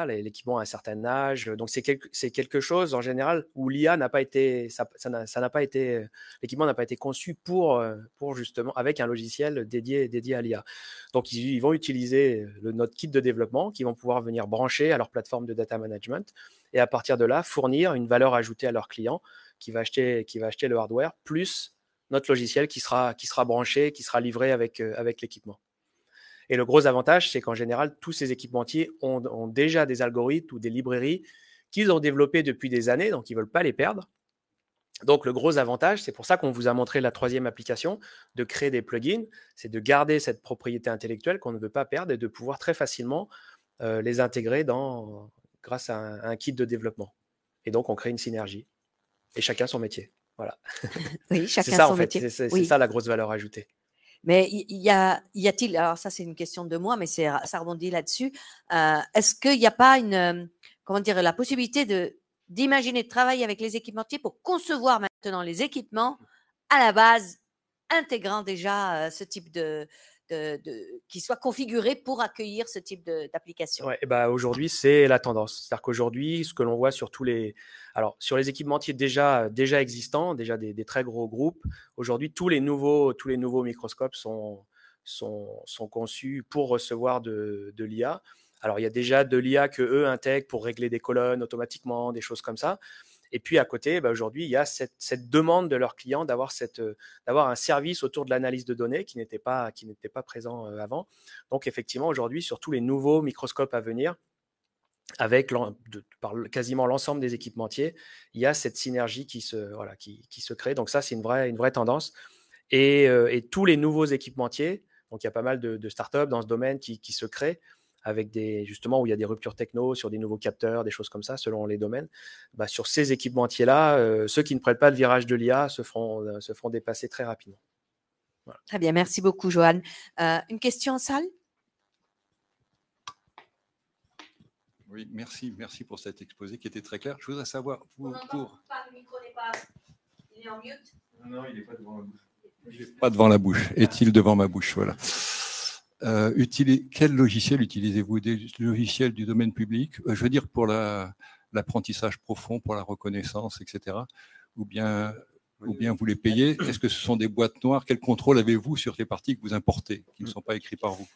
S2: l'équipement a un certain âge. Donc c'est quelque chose en général où l'IA n'a pas été, l'équipement n'a pas été conçu pour justement avec un logiciel dédié à l'IA. Donc ils vont utiliser notre kit de développement qui vont pouvoir venir brancher à leur plateforme de data management et à partir de là fournir une valeur ajoutée à leurs clients qui va acheter le hardware plus notre logiciel qui sera branché, qui sera livré avec l'équipement. Et le gros avantage, c'est qu'en général, tous ces équipementiers ont déjà des algorithmes ou des librairies qu'ils ont développées depuis des années, donc ils ne veulent pas les perdre. Donc le gros avantage, c'est pour ça qu'on vous a montré la 3e application, de créer des plugins, c'est de garder cette propriété intellectuelle qu'on ne veut pas perdre et de pouvoir très facilement les intégrer grâce à un kit de développement. Et donc on crée une synergie. Et chacun son métier. Voilà.
S1: Oui, chacun
S2: ça,
S1: son
S2: en fait.
S1: métier.
S2: C'est
S1: Oui.
S2: ça la grosse valeur ajoutée.
S1: Mais y a-t-il, alors ça c'est une question de moi, mais ça rebondit là-dessus. Est-ce qu'il n'y a pas la possibilité d'imaginer de travailler avec les équipementiers pour concevoir maintenant les équipements à la base, intégrant déjà ce type qui soit configuré pour accueillir ce type d'application?
S2: Ouais, aujourd'hui, c'est la tendance. C'est-à-dire qu'aujourd'hui, ce que l'on voit sur sur les équipementiers déjà existants, déjà des très gros groupes, aujourd'hui, tous les nouveaux microscopes sont conçus pour recevoir de l'IA. Alors, il y a déjà de l'IA que eux intègrent pour régler des colonnes automatiquement, des choses comme ça. Et puis à côté, aujourd'hui, il y a cette demande de leurs clients d'avoir un service autour de l'analyse de données qui n'était pas présent avant. Donc effectivement, aujourd'hui, sur tous les nouveaux microscopes à venir, avec par quasiment l'ensemble des équipementiers, il y a cette synergie qui se crée. Donc ça, c'est une vraie tendance. Et tous les nouveaux équipementiers, donc il y a pas mal de startups dans ce domaine qui se créent, avec justement où il y a des ruptures techno sur des nouveaux capteurs, des choses comme ça, selon les domaines. Sur ces équipementiers-là, ceux qui ne prennent pas le virage de l'IA se feront dépasser très rapidement. Voilà.
S1: Très bien, merci beaucoup, Johan. Une question en salle?
S5: Oui, merci pour cet exposé qui était très clair. Je voudrais savoir,
S1: Pas, le micro n'est pas... Il est en mute?
S4: Non, il n'est pas devant la bouche.
S5: Il n'est pas devant la bouche. Est-il devant ma bouche? Voilà. Quel logiciel utilisez-vous? Des logiciels du domaine public, je veux dire pour l'apprentissage profond, pour la reconnaissance, etc. Ou bien vous les payez? Est-ce que ce sont des boîtes noires? Quel contrôle avez-vous sur les parties que vous importez, qui ne sont pas écrites par vous?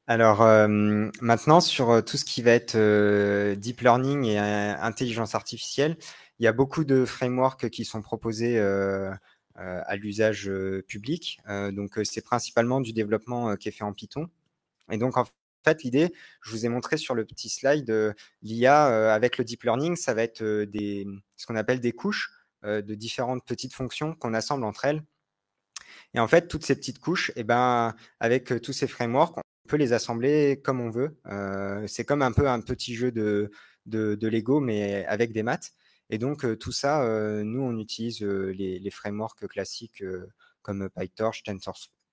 S3: Alors maintenant, sur tout ce qui va être deep learning et intelligence artificielle, il y a beaucoup de frameworks qui sont proposés à l'usage public. Donc, c'est principalement du développement qui est fait en Python. Et donc, en fait, l'idée, je vous ai montré sur le petit slide, l'IA avec le deep learning, ça va être ce qu'on appelle des couches de différentes petites fonctions qu'on assemble entre elles. Et en fait, toutes ces petites couches, eh ben, avec tous ces frameworks, on peut les assembler comme on veut. C'est comme un peu un petit jeu de Lego, mais avec des maths. Et donc, tout ça, nous, on utilise les frameworks classiques comme PyTorch,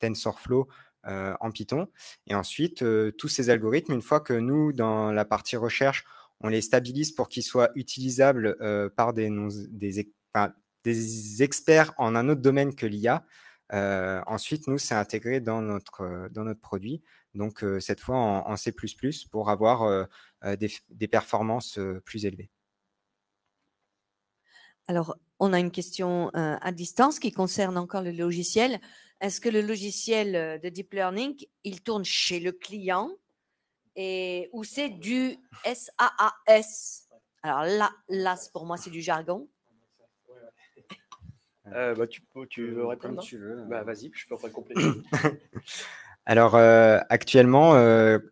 S3: TensorFlow en Python. Et ensuite, tous ces algorithmes, une fois que nous, dans la partie recherche, on les stabilise pour qu'ils soient utilisables par des experts en un autre domaine que l'IA. Ensuite, nous, c'est intégré dans notre produit. Donc, cette fois en C++ pour avoir des performances plus élevées.
S1: Alors, on a une question à distance qui concerne encore le logiciel. Est-ce que le logiciel de deep learning, il tourne chez le client ou c'est du SaaS? Alors là, pour moi, c'est du jargon.
S2: Tu veux répondre?
S3: Comme tu veux.
S2: Vas-y, je peux compléter.
S3: Alors, actuellement,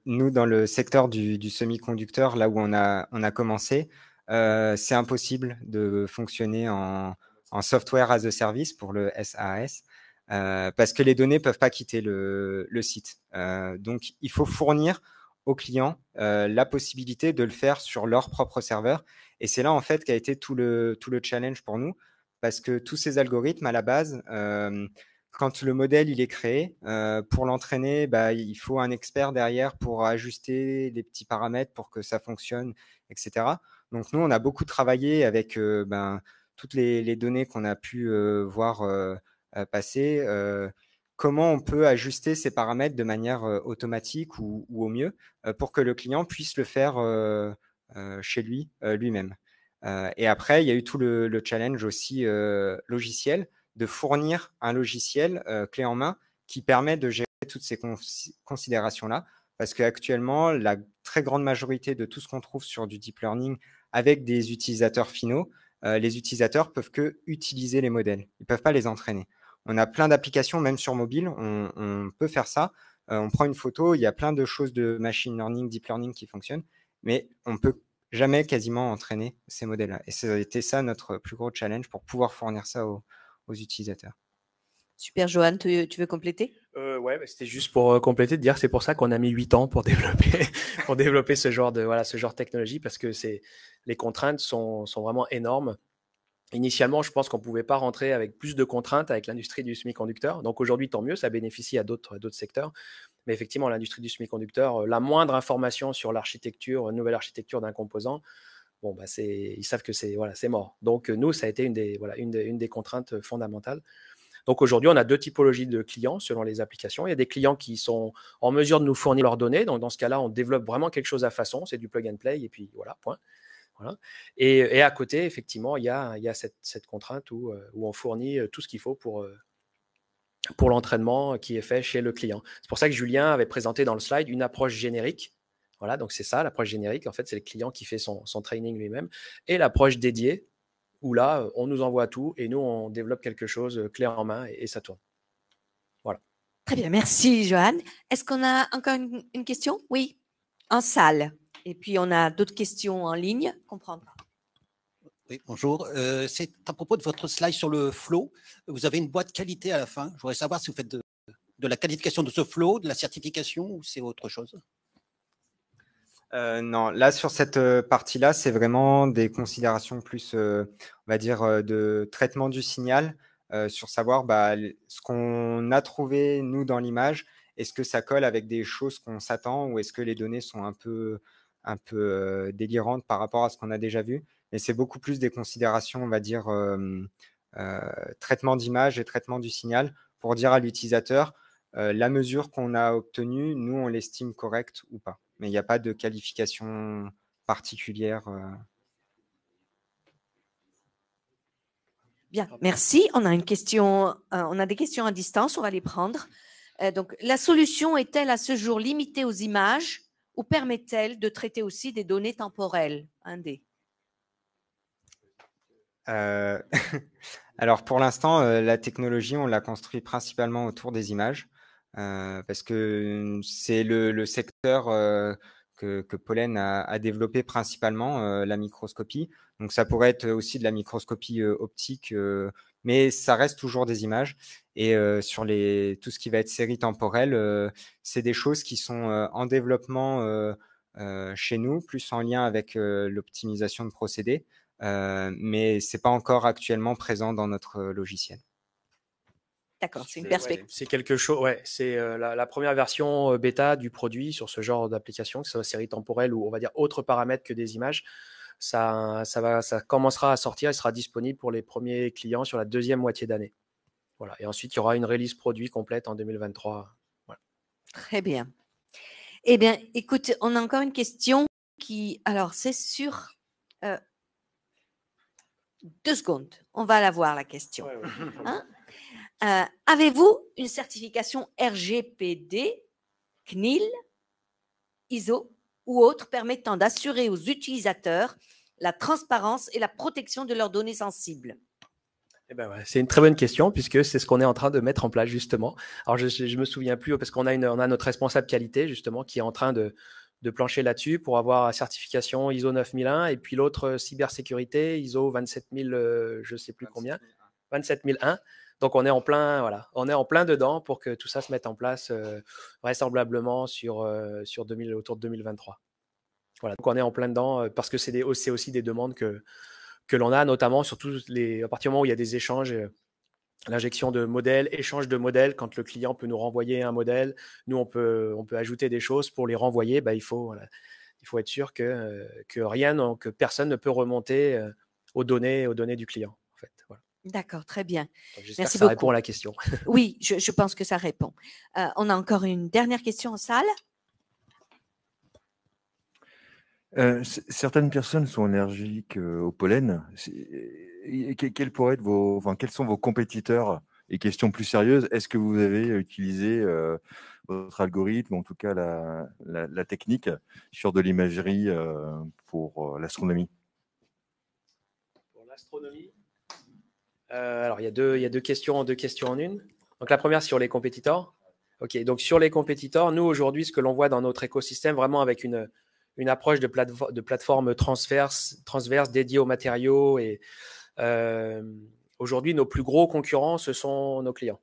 S3: nous, dans le secteur du semi-conducteur, là où on a commencé, c'est impossible de fonctionner en software as a service pour le SaaS, parce que les données peuvent pas quitter le site. Donc, il faut fournir aux clients la possibilité de le faire sur leur propre serveur. Et c'est là, en fait, qu'a été tout le challenge pour nous, parce que tous ces algorithmes, à la base, quand le modèle il est créé, pour l'entraîner, il faut un expert derrière pour ajuster les petits paramètres pour que ça fonctionne, etc. Donc nous, on a beaucoup travaillé avec toutes les données qu'on a pu voir passer. Comment on peut ajuster ces paramètres de manière automatique ou au mieux pour que le client puisse le faire chez lui lui-même. Et après, il y a eu tout le challenge aussi logiciel, de fournir un logiciel clé en main qui permet de gérer toutes ces considérations-là. Parce qu'actuellement, la très grande majorité de tout ce qu'on trouve sur du deep learning avec des utilisateurs finaux, les utilisateurs peuvent que utiliser les modèles. Ils ne peuvent pas les entraîner. On a plein d'applications, même sur mobile, on peut faire ça. On prend une photo, il y a plein de choses de machine learning, deep learning qui fonctionnent, mais on peut jamais quasiment entraîner ces modèles-là. Et ça a été ça notre plus gros challenge pour pouvoir fournir ça aux utilisateurs.
S1: Super, Johan, tu veux compléter?
S2: C'était juste pour compléter, de dire c'est pour ça qu'on a mis 8 ans pour développer ce genre de technologie, parce que les contraintes sont vraiment énormes. Initialement, je pense qu'on ne pouvait pas rentrer avec plus de contraintes avec l'industrie du semi-conducteur. Donc aujourd'hui, tant mieux, ça bénéficie à d'autres secteurs. Mais effectivement, l'industrie du semi-conducteur, la moindre information sur l'architecture, une nouvelle architecture d'un composant, ils savent que c'est mort. Donc nous, ça a été une des contraintes fondamentales. Donc aujourd'hui, on a deux typologies de clients selon les applications. Il y a des clients qui sont en mesure de nous fournir leurs données. Donc dans ce cas-là, on développe vraiment quelque chose à façon. C'est du plug and play et puis voilà, point. Voilà. Et à côté, effectivement, il y a cette contrainte où on fournit tout ce qu'il faut pour l'entraînement qui est fait chez le client. C'est pour ça que Julien avait présenté dans le slide une approche générique. Voilà, donc c'est ça, l'approche générique. En fait, c'est le client qui fait son training lui-même. Et l'approche dédiée, où là, on nous envoie tout et nous, on développe quelque chose clé en main et ça tourne. Voilà.
S1: Très bien, merci Johan. Est-ce qu'on a encore une question? Oui, en salle. Et puis, on a d'autres questions en ligne. Comprendre.
S6: Oui, bonjour. C'est à propos de votre slide sur le flow. Vous avez une boîte qualité à la fin. Je voudrais savoir si vous faites de la qualification de ce flow, de la certification ou c'est autre chose.
S3: Non, là, sur cette partie-là, c'est vraiment des considérations plus, on va dire, de traitement du signal, sur savoir ce qu'on a trouvé, nous, dans l'image, est-ce que ça colle avec des choses qu'on s'attend ou est-ce que les données sont un peu délirantes par rapport à ce qu'on a déjà vu. Mais c'est beaucoup plus des considérations, on va dire, traitement d'image et traitement du signal pour dire à l'utilisateur la mesure qu'on a obtenue, nous, on l'estime correcte ou pas. Mais il n'y a pas de qualification particulière.
S1: Bien, merci. On a une question, on a des questions à distance, on va les prendre. Donc, la solution est-elle à ce jour limitée aux images ou permet-elle de traiter aussi des données temporelles?
S3: Euh, Alors pour l'instant, la technologie, on l'a construit principalement autour des images, parce que c'est le secteur que Pollen a développé principalement, la microscopie. Donc ça pourrait être aussi de la microscopie optique, mais ça reste toujours des images. Et sur tout ce qui va être série temporelle, c'est des choses qui sont en développement chez nous, plus en lien avec l'optimisation de procédés. Mais c'est pas encore actuellement présent dans notre logiciel.
S1: D'accord, c'est une
S2: Ouais,
S1: perspective.
S2: c'est quelque chose, ouais, c'est la première version bêta du produit sur ce genre d'application, que ce soit série temporelle ou on va dire autres paramètres que des images. Ça commencera à sortir et sera disponible pour les premiers clients sur la deuxième moitié d'année. Voilà. Et ensuite, il y aura une release produit complète en 2023. Voilà.
S1: Très bien. Eh bien, écoute, on a encore une question alors, c'est sur 2 secondes. On va la voir, la question.
S2: Ouais, ouais.
S1: Hein? Avez-vous une certification RGPD, CNIL, ISO ou autre permettant d'assurer aux utilisateurs la transparence et la protection de leurs données sensibles?
S2: Eh ben ouais, c'est une très bonne question puisque c'est ce qu'on est en train de mettre en place justement. Alors je me souviens plus parce qu'on a notre responsable qualité justement qui est en train de plancher là-dessus pour avoir la certification ISO 9001 et puis l'autre cybersécurité ISO 27000 je sais plus combien 27001. Donc on est en plein dedans pour que tout ça se mette en place vraisemblablement autour de 2023. Voilà, donc on est en plein dedans parce que c'est aussi des demandes que l'on a, notamment sur à partir du moment où il y a des échanges, l'injection de modèles, échange de modèles, quand le client peut nous renvoyer un modèle, nous on peut ajouter des choses pour les renvoyer, il faut être sûr que personne ne peut remonter aux données du client. En fait. Voilà.
S1: D'accord, très bien.
S2: Donc, j'espère
S1: Merci
S2: que ça
S1: beaucoup.
S2: répond à la question.
S1: Oui, je pense que ça répond. On a encore une dernière question en salle.
S4: Certaines personnes sont allergiques au pollen. Quels sont vos compétiteurs? Et question plus sérieuse, est-ce que vous avez utilisé votre algorithme, en tout cas la technique, sur de l'imagerie pour l'astronomie?
S2: Pour l'astronomie, alors il y a deux questions en une. Donc la première sur les compétiteurs. Ok, donc sur les compétiteurs, nous aujourd'hui, ce que l'on voit dans notre écosystème, vraiment avec une approche de plateforme transverse dédiée aux matériaux. Et aujourd'hui, nos plus gros concurrents, ce sont nos clients.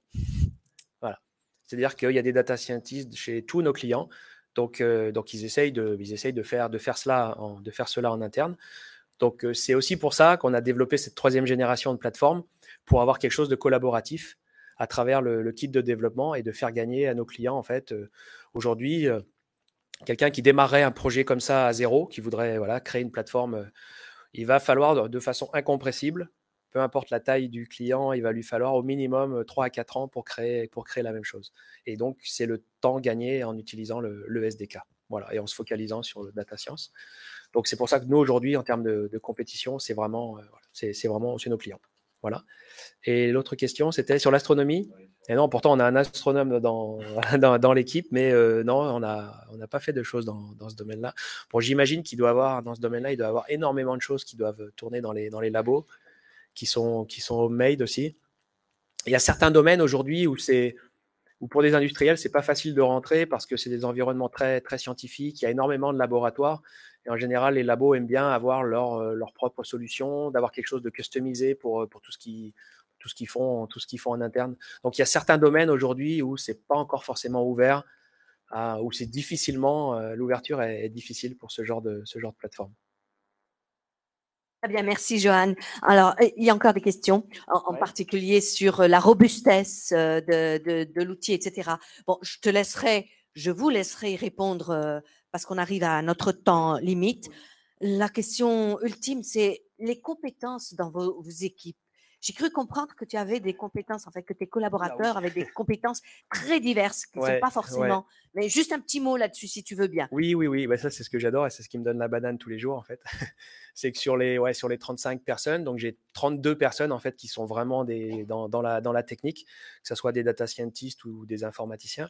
S2: Voilà. C'est-à-dire qu'il y a des data scientists chez tous nos clients. Donc ils essayent de faire cela en interne. Donc c'est aussi pour ça qu'on a développé cette troisième génération de plateforme pour avoir quelque chose de collaboratif à travers le kit de développement et de faire gagner à nos clients en fait aujourd'hui quelqu'un qui démarrerait un projet comme ça à zéro, qui voudrait créer une plateforme, il va falloir de façon incompressible, peu importe la taille du client, il va lui falloir au minimum 3 à 4 ans pour créer la même chose. Et donc, c'est le temps gagné en utilisant le SDK. Voilà, et en se focalisant sur le data science. Donc, c'est pour ça que nous, aujourd'hui, en termes de compétition, c'est vraiment nos clients. Voilà. Et l'autre question, c'était sur l'astronomie. Et non, pourtant, on a un astronome dans l'équipe, mais non, on n'a pas fait de choses dans ce domaine-là. Bon, j'imagine qu'il doit avoir, dans ce domaine-là, il doit avoir énormément de choses qui doivent tourner dans les labos, qui sont homemade aussi. Il y a certains domaines aujourd'hui où pour des industriels, c'est pas facile de rentrer parce que c'est des environnements très, très scientifiques. Il y a énormément de laboratoires. Et en général, les labos aiment bien avoir leur propre solution, d'avoir quelque chose de customisé pour tout ce qu'ils font en interne. Donc, il y a certains domaines aujourd'hui où c'est pas encore forcément ouvert, où c'est difficilement, l'ouverture est difficile pour ce genre de plateforme.
S1: Très bien, merci Johan. Alors, il y a encore des questions, en
S2: Ouais.
S1: particulier sur la robustesse de l'outil, etc. Bon, je vous laisserai répondre parce qu'on arrive à notre temps limite. La question ultime, c'est les compétences dans vos équipes. J'ai cru comprendre que tu avais des compétences, en fait, que tes collaborateurs avaient des compétences très diverses, qui ne sont
S2: Ouais,
S1: pas forcément. Mais juste un petit mot là-dessus, si tu veux bien.
S2: Oui. Bah, ça, c'est ce que j'adore et c'est ce qui me donne la banane tous les jours, en fait. C'est que sur les 35 personnes, donc j'ai 32 personnes, en fait, qui sont vraiment dans la technique, que ce soit des data scientists ou des informaticiens.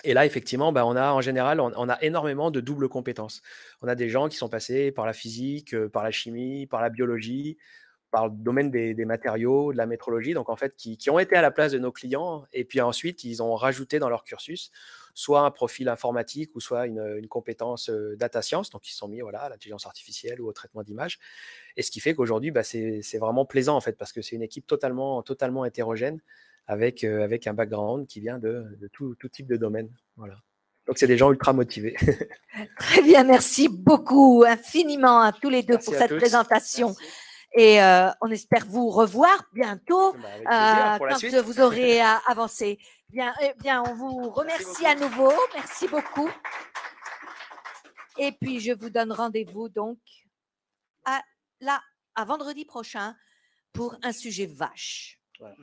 S2: Et là, effectivement, en général, on a énormément de doubles compétences. On a des gens qui sont passés par la physique, par la chimie, par la biologie, par le domaine des matériaux, de la métrologie, donc en fait qui ont été à la place de nos clients, et puis ensuite ils ont rajouté dans leur cursus soit un profil informatique ou soit une compétence data science, donc ils se sont mis voilà, à l'intelligence artificielle ou au traitement d'image, et ce qui fait qu'aujourd'hui c'est vraiment plaisant en fait, parce que c'est une équipe totalement hétérogène avec un background qui vient de tout type de domaine. Voilà. Donc c'est des gens ultra motivés.
S1: Très bien, merci beaucoup infiniment à tous les deux
S2: Merci
S1: pour
S2: à
S1: cette
S2: tous.
S1: présentation.
S2: Merci.
S1: Et on espère vous revoir bientôt
S2: Avec plaisir pour la
S1: quand
S2: suite.
S1: vous aurez avancé. Bien, on vous remercie à nouveau. Merci beaucoup. Et puis, je vous donne rendez-vous donc à vendredi prochain pour un sujet vache.
S2: Voilà.